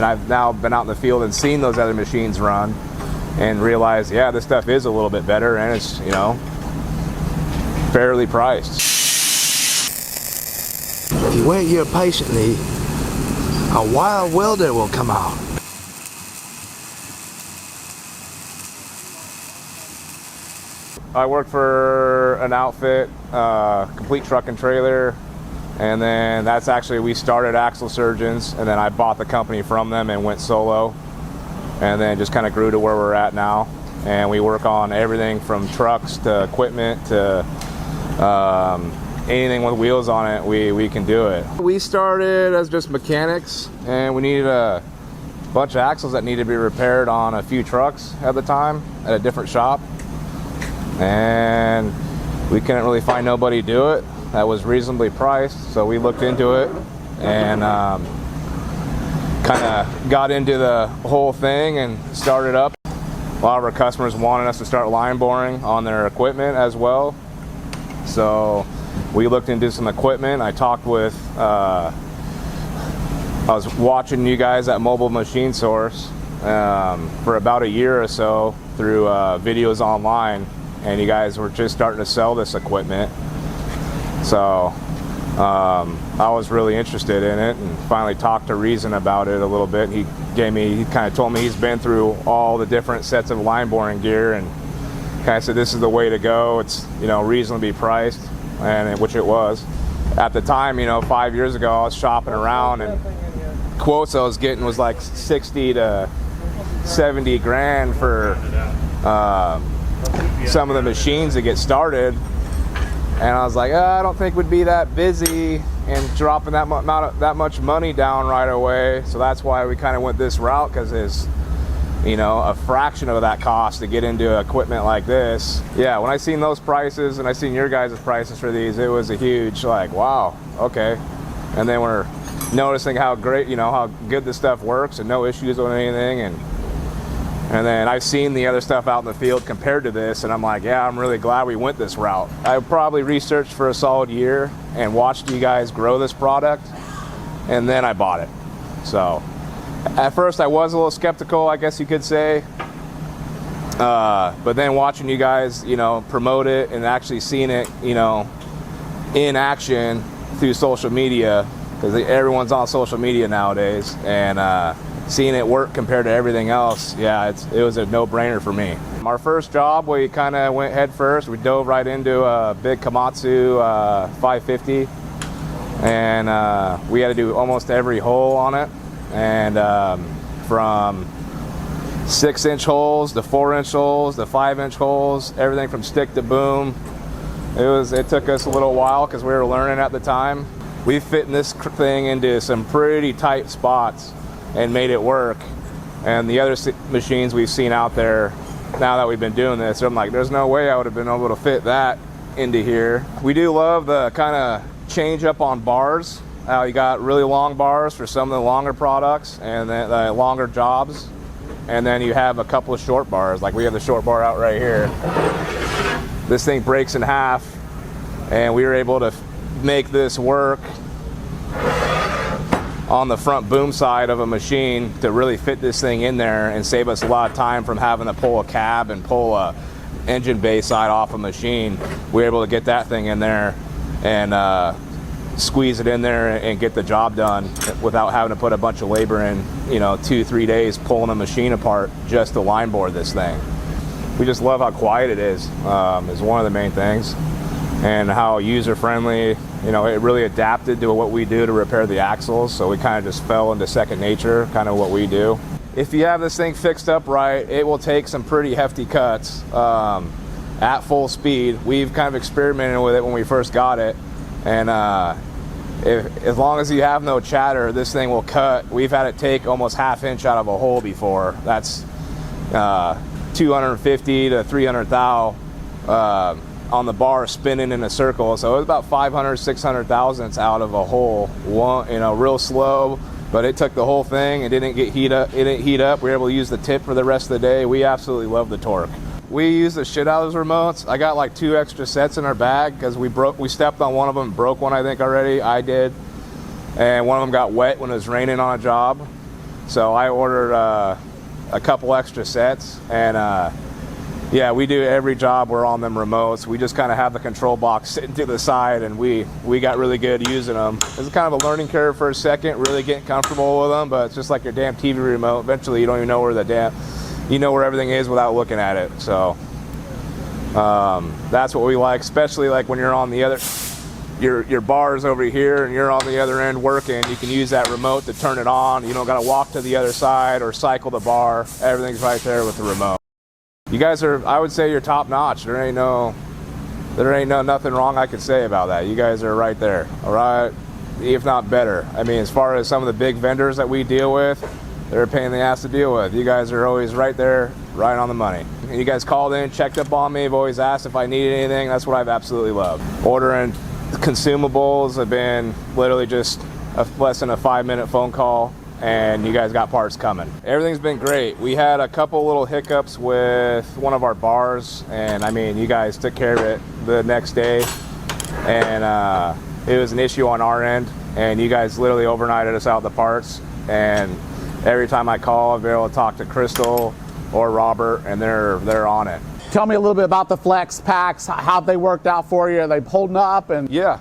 I've now been out in the field and seen those other machines run and realized, yeah, this stuff is a little bit better and it's, you know, fairly priced. If you wait here patiently, a wild welder will come out. I work for an outfit, complete truck and trailer, and then that's actually, we started Axle Surgeons, and then I bought the company from them and went solo, and then just kind of grew to where we're at now. And we work on everything from trucks to equipment to anything with wheels on it, we can do it. We started as just mechanics, and we needed a bunch of axles that needed to be repaired on a few trucks at the time at a different shop. And we couldn't really find nobody to do it that was reasonably priced, so we looked into it and kind of got into the whole thing and started up. A lot of our customers wanted us to start line boring on their equipment as well, so we looked into some equipment. I talked with, I was watching you guys at Mobile Machine Source for about a year or so through videos online, and you guys were just starting to sell this equipment. So I was really interested in it and finally talked to Reason about it a little bit. He kind of told me he's been through all the different sets of line boring gear and kind of said this is the way to go. It's, you know, reasonably priced, and which it was. At the time, you know, 5 years ago, I was shopping around and quotes I was getting was like 60 to 70 grand for some of the machines to get started, and I was like, I don't think we'd be that busy and dropping that much money down right away. So that's why we kind of went this route, because it's, you know, a fraction of that cost to get into equipment like this. Yeah, when I seen those prices and I seen your guys' prices for these, it was a huge, like, wow, okay. And then we're noticing how great, you know, how good this stuff works and no issues with anything. And then I've seen the other stuff out in the field compared to this, and I'm like, yeah, I'm really glad we went this route. I probably researched for a solid year and watched you guys grow this product, and then I bought it. So at first I was a little skeptical, I guess you could say, but then watching you guys, you know, promote it and actually seeing it, you know, in action through social media, because everyone's on social media nowadays, and seeing it work compared to everything else, yeah, it was a no-brainer for me. Our first job, we kind of went head first. We dove right into a big Komatsu 550, and we had to do almost every hole on it, and from 6-inch holes to 4-inch holes to 5-inch holes, everything from stick to boom. It took us a little while because we were learning at the time. We fit this thing into some pretty tight spots and made it work. And the other machines we've seen out there, now that we've been doing this, I'm like, there's no way I would have been able to fit that into here. We do love the kind of change up on bars. You got really long bars for some of the longer products and then the longer jobs, and then you have a couple of short bars, like we have the short bar out right here. This thing breaks in half, and we were able to make this work on the front boom side of a machine to really fit this thing in there and save us a lot of time from having to pull a cab and pull a engine bay side off a machine. We were able to get that thing in there and squeeze it in there and get the job done without having to put a bunch of labor in, you know, 2-3 days pulling a machine apart just to line bore this thing. We just love how quiet it is one of the main things, and how user friendly. You know, it really adapted to what we do to repair the axles, so we kind of just fell into second nature, kind of what we do. If you have this thing fixed up right, it will take some pretty hefty cuts at full speed. We've kind of experimented with it when we first got it, and as long as you have no chatter, this thing will cut. We've had it take almost half-inch out of a hole before. That's 250 to 300 thou on the bar spinning in a circle, so it was about 500-600 thousandths out of a hole. You know, real slow, but it took the whole thing. It didn't heat up. We were able to use the tip for the rest of the day. We absolutely love the torque. We use the shit out of those remotes. I got like 2 extra sets in our bag because we stepped on one of them, broke one I think already. I did, and one of them got wet when it was raining on a job. So I ordered a couple extra sets, and yeah, we do every job. We're on them remotes. We just kind of have the control box sitting to the side, and we got really good using them. It's kind of a learning curve for a second, really getting comfortable with them, but it's just like your damn TV remote. Eventually you don't even know where you know where everything is without looking at it. So that's what we like, especially like when you're on the other, your bar's over here and you're on the other end working. You can use that remote to turn it on. You don't got to walk to the other side or cycle the bar. Everything's right there with the remote. You guys are, I would say, you're top notch. There ain't nothing wrong I could say about that. You guys are right there, all right, if not better. I mean, as far as some of the big vendors that we deal with, they're a pain in the ass to deal with. You guys are always right there, right on the money. You guys called in, checked up on me, have always asked if I needed anything. That's what I've absolutely loved. Ordering consumables have been literally just less than a 5-minute phone call, and you guys got parts coming. Everything's been great. We had a couple little hiccups with one of our bars, and I mean, you guys took care of it the next day, and it was an issue on our end, and you guys literally overnighted us out the parts, and every time I call, I've been able to talk to Crystal or Robert, and they're on it. Tell me a little bit about the flex packs, how they worked out for you. Are they holding up? And Yeah,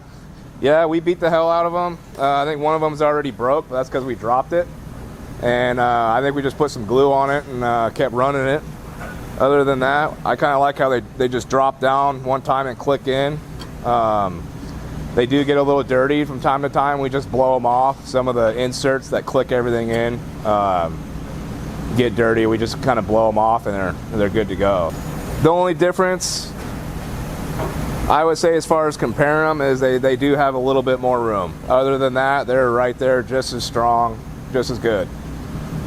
we beat the hell out of them. I think one of them's already broke, but that's because we dropped it. And I think we just put some glue on it and kept running it. Other than that, I kind of like how they just drop down one time and click in. They do get a little dirty from time to time. We just blow them off. Some of the inserts that click everything in get dirty. We just kind of blow them off, and they're good to go. The only difference I would say as far as comparing them is they do have a little bit more room. Other than that, they're right there, just as strong, just as good.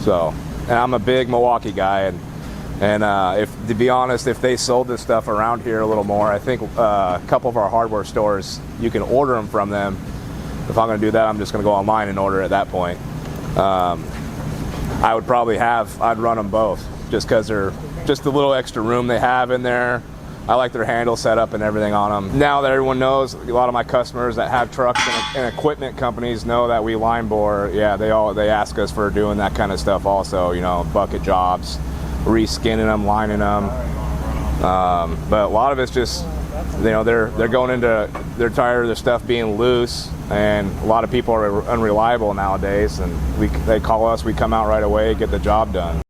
So, and I'm a big Milwaukee guy, and if to be honest, if they sold this stuff around here a little more, I think a couple of our hardware stores, you can order them from them. If I'm going to do that, I'm just going to go online and order at that point. I would probably I'd run them both, just because they're just the little extra room they have in there. I like their handle setup and everything on them. Now that everyone knows, a lot of my customers that have trucks and equipment companies know that we line bore. Yeah, they ask us for doing that kind of stuff also. You know, bucket jobs, reskinning them, lining them. But a lot of it's just, you know, they're tired of their stuff being loose, and a lot of people are unreliable nowadays. And they call us, we come out right away, get the job done.